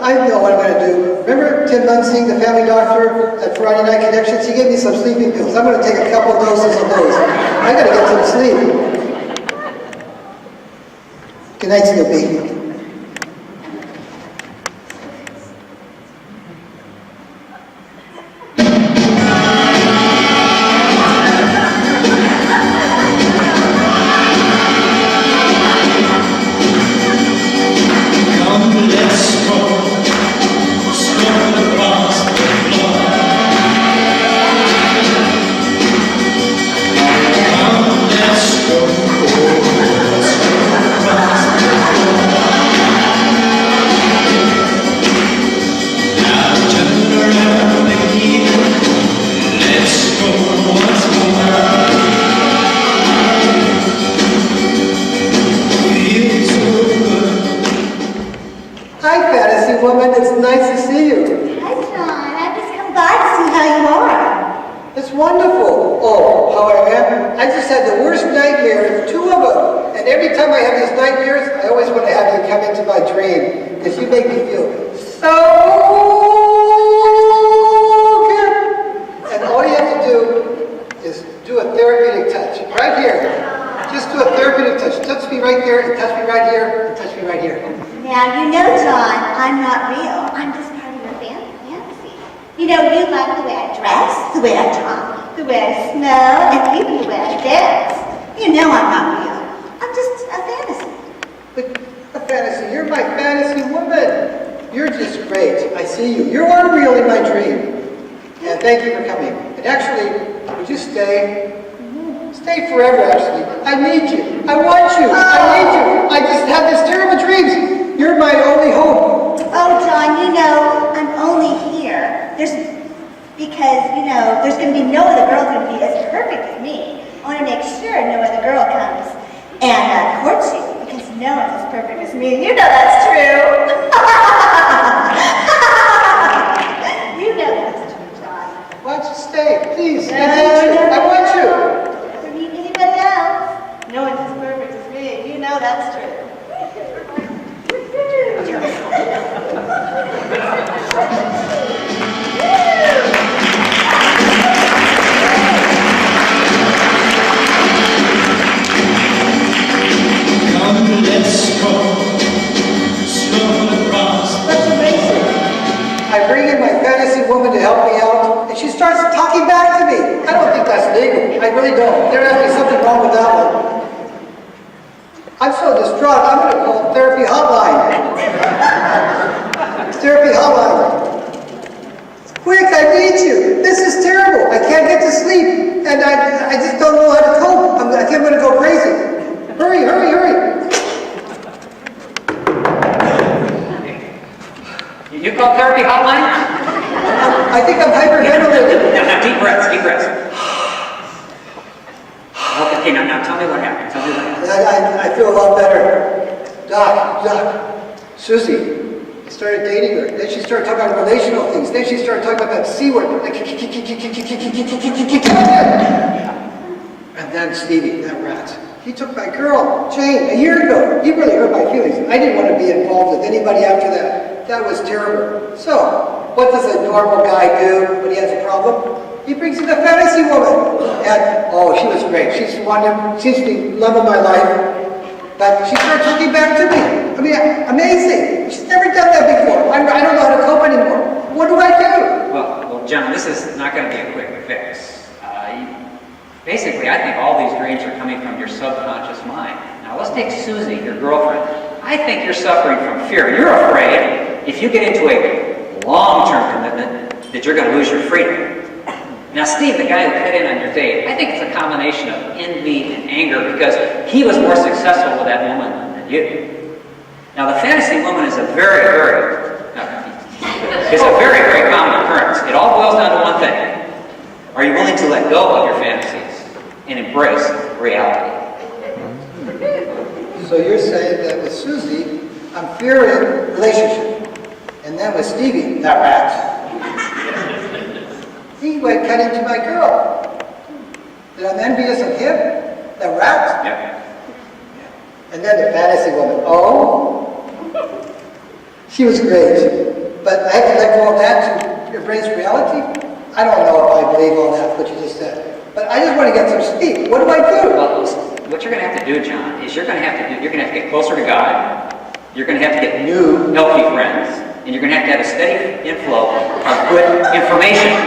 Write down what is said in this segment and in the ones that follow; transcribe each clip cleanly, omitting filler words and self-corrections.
I know what I'm going to do. Remember Tim Munson, the family doctor at Friday Night Connections? He gave me some sleeping pills. I'm going to take a couple doses of those. I got to get some sleep. Good night, Snoopy. Seems to be love of my life, but she starts looking back to me. I mean, amazing. She's never done that before. I don't know how to cope anymore. What do I do? Well, John, this is not going to be a quick fix. Basically, I think all these dreams are coming from your subconscious mind. Now, let's take Susie, your girlfriend. I think you're suffering from fear. You're afraid if you get into a long-term commitment that you're going to lose your freedom. Now, Steve, the guy who cut in on your date, I think it's a combination of envy and anger because he was more successful with that woman than you. Now, the fantasy woman is a very, very common occurrence. It all boils down to one thing. Are you willing to let go of your fantasies and embrace reality? So you're saying that with Susie, I'm fearing relationship. And then with Stevie, that rat. He went cut into my girl. That I'm envious of him? The rat? Yep. And then the fantasy woman. Oh? She was great. But I have to let go of that to embrace reality. I don't know if I believe all that, what you just said. But I just want to get some sleep. What do I do? Well, what you're going to have to do, John, is you're going to have to get closer to God. You're going to have to get new, healthy friends. And you're going to have a steady inflow of good information.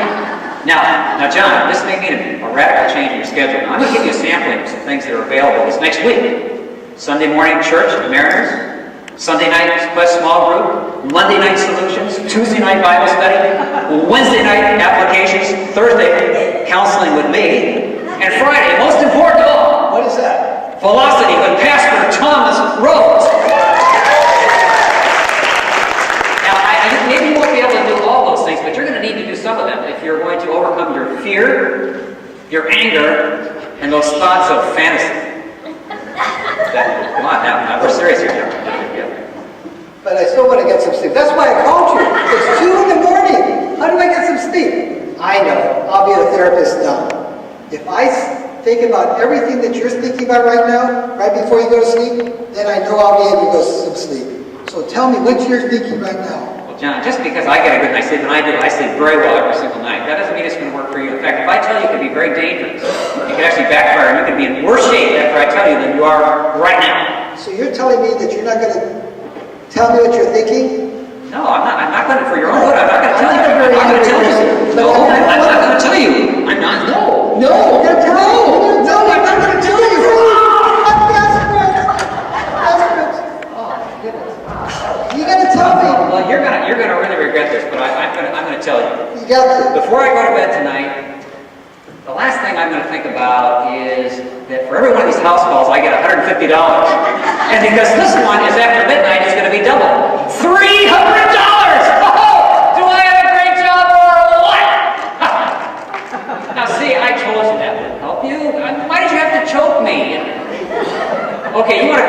Now, John, this may mean a radical change in your schedule. Now, I'm going to give you a sampling of some things that are available this next week. Sunday morning church at the Mariners. Sunday night Quest small group. Monday night solutions. Tuesday night Bible study. Wednesday night applications. Thursday counseling with me. And Friday, most important of all. What is that? Velocity with Pastor Thomas Rhodes. Maybe you won't be able to do all those things, but you're going to need to do some of them if you're going to overcome your fear, your anger, and those thoughts of fantasy. Come on now, we're serious here. But I still want to get some sleep. That's why I called you. It's 2 in the morning. How do I get some sleep? I know. I'll be a therapist now. If I think about everything that you're thinking about right now, right before you go to sleep, then I know I'll be able to go to some sleep. So tell me what you're thinking right now. John, just because I get a good night's sleep, and I do, I sleep very well every single night, that doesn't mean it's going to work for you. In fact, if I tell you it could be very dangerous, it could actually backfire, and you could be in worse shape after I tell you than you are right now. So you're telling me that you're not going to tell me what you're thinking? No, I'm not going to, for your own good, I'm not going to tell you. I'm I'm not going to tell you. angry. No, I'm not going to tell you. I'm not, no. No, you're going to tell me. No, I'm not going to tell you. I'm desperate. Desperate. Oh, my goodness. You got to tell me. Well, you're gonna really regret this, but I'm gonna tell you. You got to. Before I go to bed tonight, the last thing I'm gonna think about is that for every one of these house calls, I get $150. And because this one is after midnight, it's gonna be double. $300! Oh, do I have a great job or what? Now see, I told you that would help you. Why did you have to choke me? Okay, you want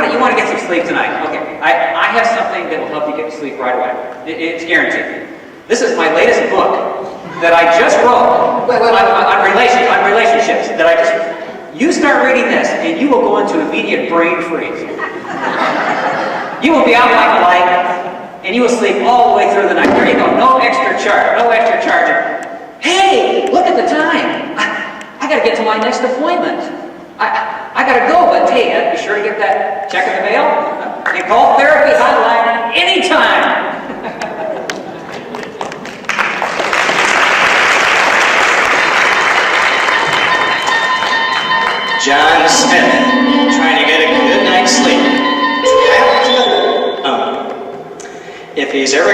to get some sleep tonight. Okay, I have something that will help you get to sleep right away. It's guaranteed. This is my latest book that I just wrote on relationships. You start reading this, and you will go into immediate brain freeze. You will be out like a light, and you will sleep all the way through the night. There you go. No extra charge. No extra charge. Hey, look at the time. I got to get to my next appointment. I gotta go, but hey, be sure to get that check in the mail. And call therapy hotline anytime. John Smith, trying to get a good night's sleep. If he's ever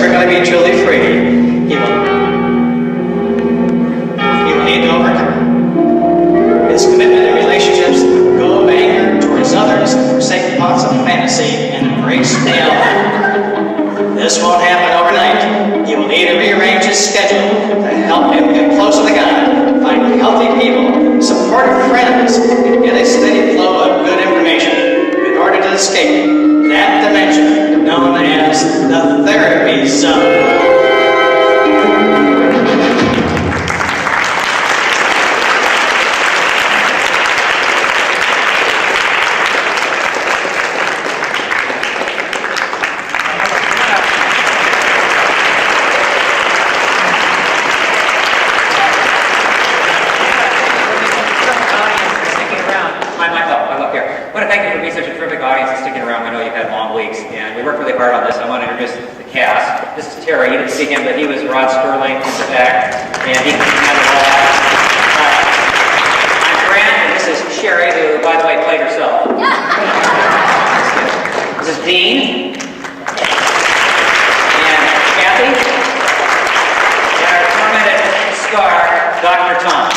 going to be truly free, he will need to overcome his commitment to relationships, go of anger towards others, forsake thoughts of fantasy, and embrace reality. This won't happen overnight. He will need to rearrange his schedule to help him get closer to God, find healthy people, supportive friends, and get a steady flow of good information in order to escape that dimension known as the therapy zone. See him, but he was Rod Sterling in the back, and he handled all that. I'm Grant, and this is Sherry, who, by the way, played herself. This is Dean, and Kathy, and our tormented star, Dr. Tom.